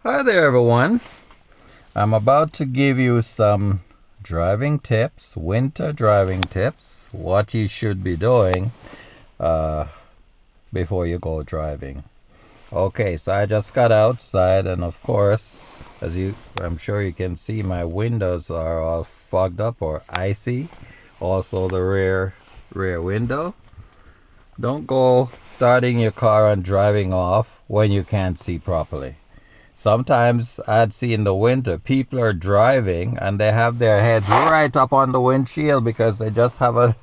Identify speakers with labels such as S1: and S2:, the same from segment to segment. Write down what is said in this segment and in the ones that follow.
S1: Hi there everyone. I'm about to give you some driving tips, winter driving tips, what you should be doing before you go driving. Okay, so I just got outside and of course, I'm sure you can see, my windows are all fogged up or icy. Also the rear window. Don't go starting your car and driving off when you can't see properly. Sometimes I'd see in the winter people are driving and they have their heads right up on the windshield because they just have a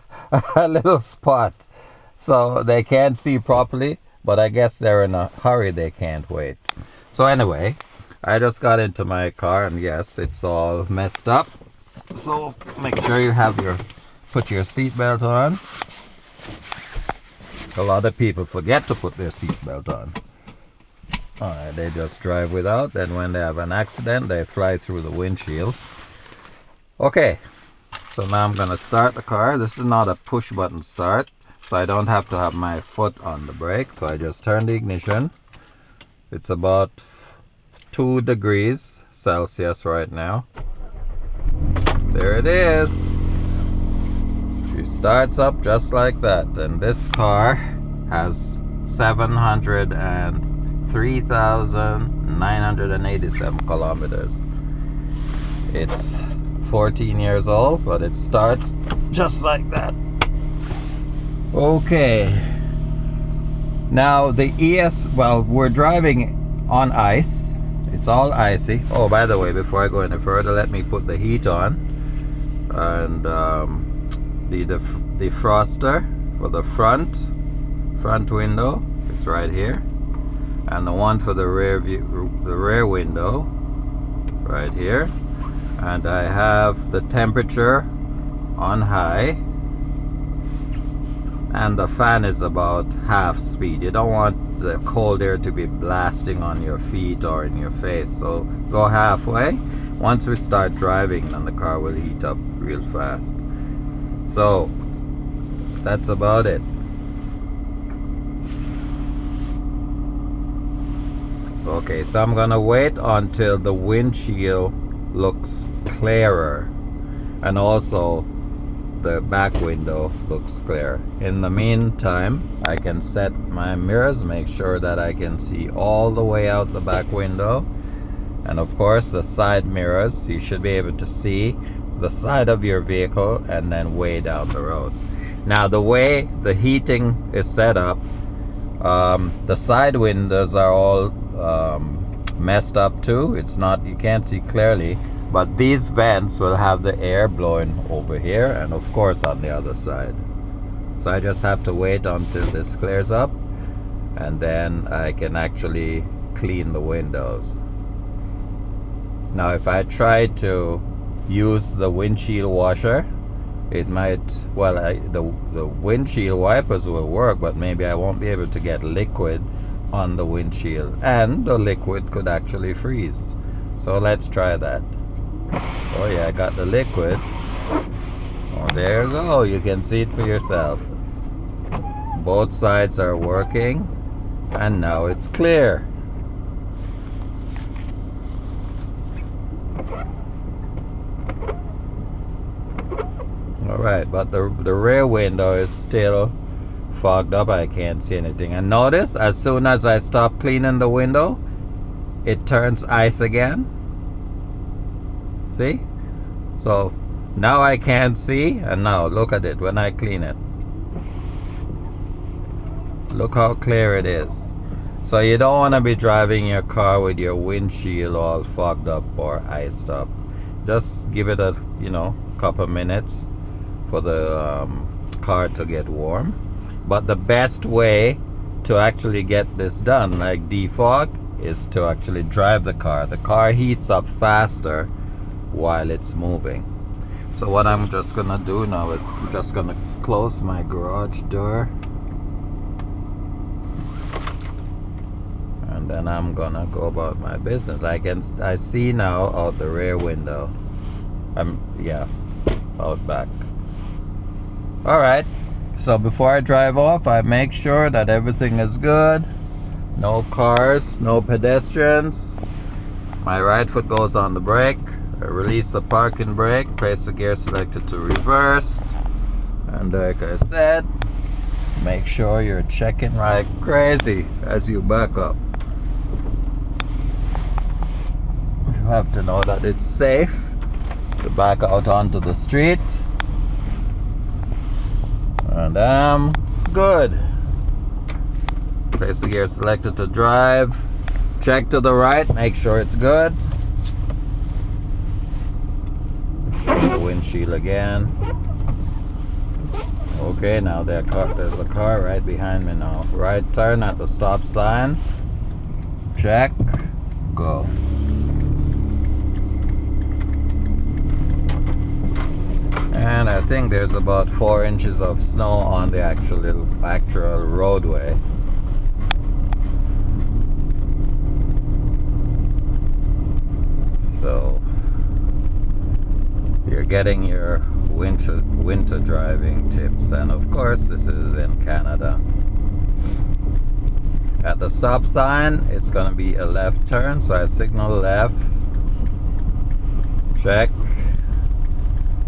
S1: little spot. So they can't see properly, but I guess they're in a hurry, they can't wait. So anyway, I just got into my car and yes, it's all messed up. So make sure you put your seatbelt on. A lot of people forget to put their seatbelt on. Alright, they just drive without, then when they have an accident, they fly through the windshield. Okay, so now I'm gonna start the car. This is not a push button start, so I don't have to have my foot on the brake, so I just turn the ignition. It's about 2 degrees Celsius right now. There it is. She starts up just like that, and this car has 3,987 kilometers. It's 14 years old, but it starts just like that. Okay. Now the we're driving on ice. It's all icy. Oh, by the way, before I go any further, let me put the heat on. And the defroster for the front window, it's right here. And the one for the rear window right here, and I have the temperature on high, and the fan is about half speed. You don't want the cold air to be blasting on your feet or in your face, so go halfway. Once we start driving, then the car will heat up real fast. So that's about it. Okay, so I'm gonna wait until the windshield looks clearer and also the back window looks clear. In the meantime, I can set my mirrors, make sure that I can see all the way out the back window, and of course the side mirrors. You should be able to see the side of your vehicle and then way down the road. Now the way the heating is set up, the side windows are all messed up too. It's not, you can't see clearly, but these vents will have the air blowing over here and of course on the other side. So I just have to wait until this clears up and then I can actually clean the windows. Now if I try to use the windshield washer, it might, well, the windshield wipers will work, but maybe I won't be able to get liquid on the windshield, and the liquid could actually freeze. So let's try that. Oh yeah, I got the liquid. Oh, there you go. You can see it for yourself. Both sides are working, and now it's clear. Alright, but the rear window is still fogged up. I can't see anything. And notice, as soon as I stop cleaning the window, it turns ice again. See? So now I can't see, and now look at it when I clean it. Look how clear it is. So you don't want to be driving your car with your windshield all fogged up or iced up. Just give it a couple minutes for the car to get warm. But the best way to actually get this done, like defog, is to actually drive the car. The car heats up faster while it's moving. So what I'm just gonna do now is I'm just gonna close my garage door, and then I'm gonna go about my business. I see now out the rear window. Out back. Alright, so before I drive off, I make sure that everything is good. No cars, no pedestrians. My right foot goes on the brake. I release the parking brake, place the gear selected to reverse, and like I said, make sure you're checking like crazy as you back up. You have to know that it's safe to back out onto the street. And I'm good. Place the gear selected to drive. Check to the right, make sure it's good. The windshield again. Okay, now there's a car right behind me now. Right turn at the stop sign. Check. Go. And I think there's about 4 inches of snow on the actual roadway. So you're getting your winter driving tips, and of course this is in Canada. At the stop sign, it's going to be a left turn, so I signal left. Check.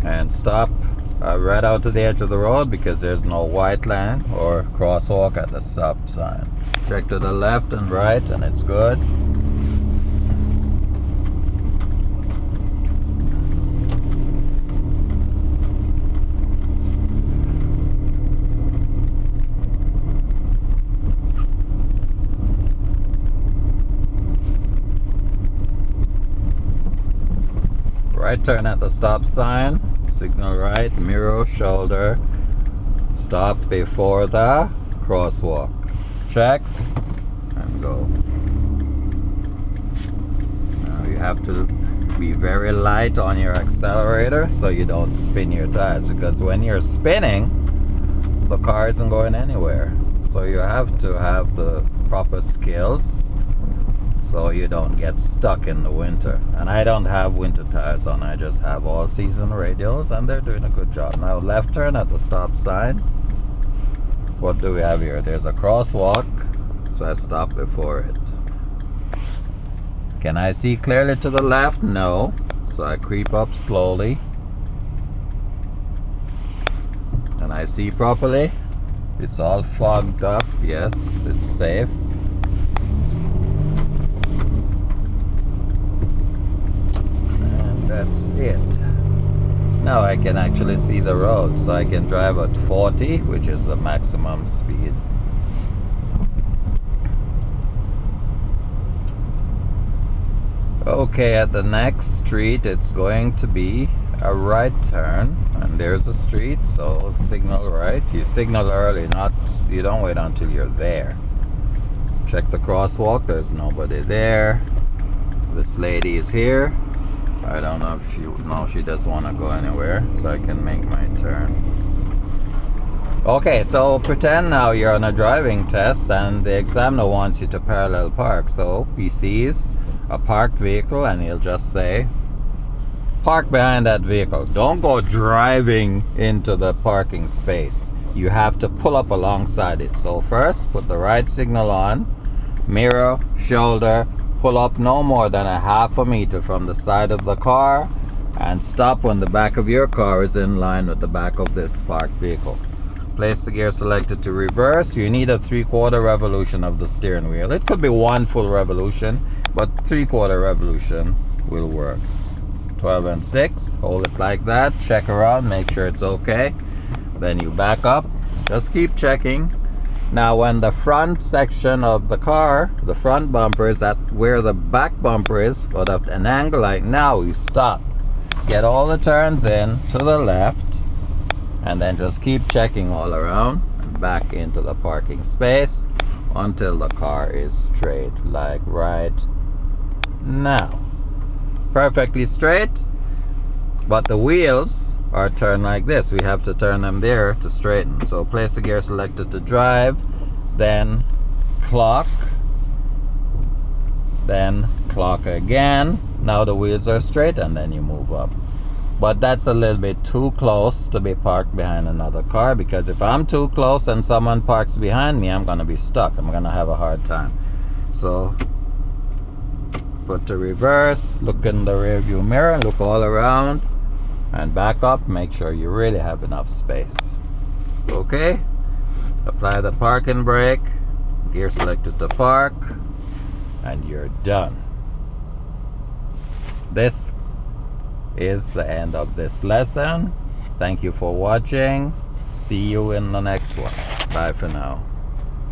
S1: And stop right out to the edge of the road because there's no white line or crosswalk at the stop sign. Check to the left and right, and it's good. Right turn at the stop sign. Signal right, mirror, shoulder, stop before the crosswalk. Check and go. Now you have to be very light on your accelerator so you don't spin your tires, because when you're spinning, the car isn't going anywhere. So you have to have the proper skills so you don't get stuck in the winter. And I don't have winter tires on, I just have all season radials, and they're doing a good job. Now left turn at the stop sign. What do we have here? There's a crosswalk, so I stop before it. Can I see clearly to the left? No. So I creep up slowly. Can I see properly? It's all fogged up. Yes, it's safe. That's it. Now I can actually see the road, so I can drive at 40, which is the maximum speed. Okay, at the next street it's going to be a right turn, and there's a street, so signal right. You signal early, you don't wait until you're there. Check the crosswalk, there's nobody there. This lady is here. I don't know if she doesn't want to go anywhere, so I can make my turn. Okay, so pretend now you're on a driving test and the examiner wants you to parallel park. So he sees a parked vehicle and he'll just say, park behind that vehicle. Don't go driving into the parking space. You have to pull up alongside it. So first, put the right signal on, mirror, shoulder, pull up no more than a ½ meter from the side of the car, and stop when the back of your car is in line with the back of this parked vehicle. Place the gear selected to reverse. You need a 3/4 revolution of the steering wheel. It could be 1 full revolution, but 3/4 revolution will work. 12 and 6, hold it like that, check around, make sure it's okay. Then you back up, just keep checking. Now when the front section of the car, the front bumper is at where the back bumper is, but at an angle like now, you stop. Get all the turns in to the left, and then just keep checking all around and back into the parking space until the car is straight, like right now. Perfectly straight, but the wheels are turned like this. We have to turn them there to straighten. So place the gear selected to drive, then clock, then clock again. Now the wheels are straight, and then you move up. But that's a little bit too close to be parked behind another car, because if I'm too close and someone parks behind me, I'm gonna be stuck. I'm gonna have a hard time. So Put to reverse, look in the rear view mirror, look all around, and back up. Make sure you really have enough space. Okay, apply the parking brake, gear selected to park, and you're done. This is the end of this lesson. Thank you for watching. See you in the next one. Bye for now.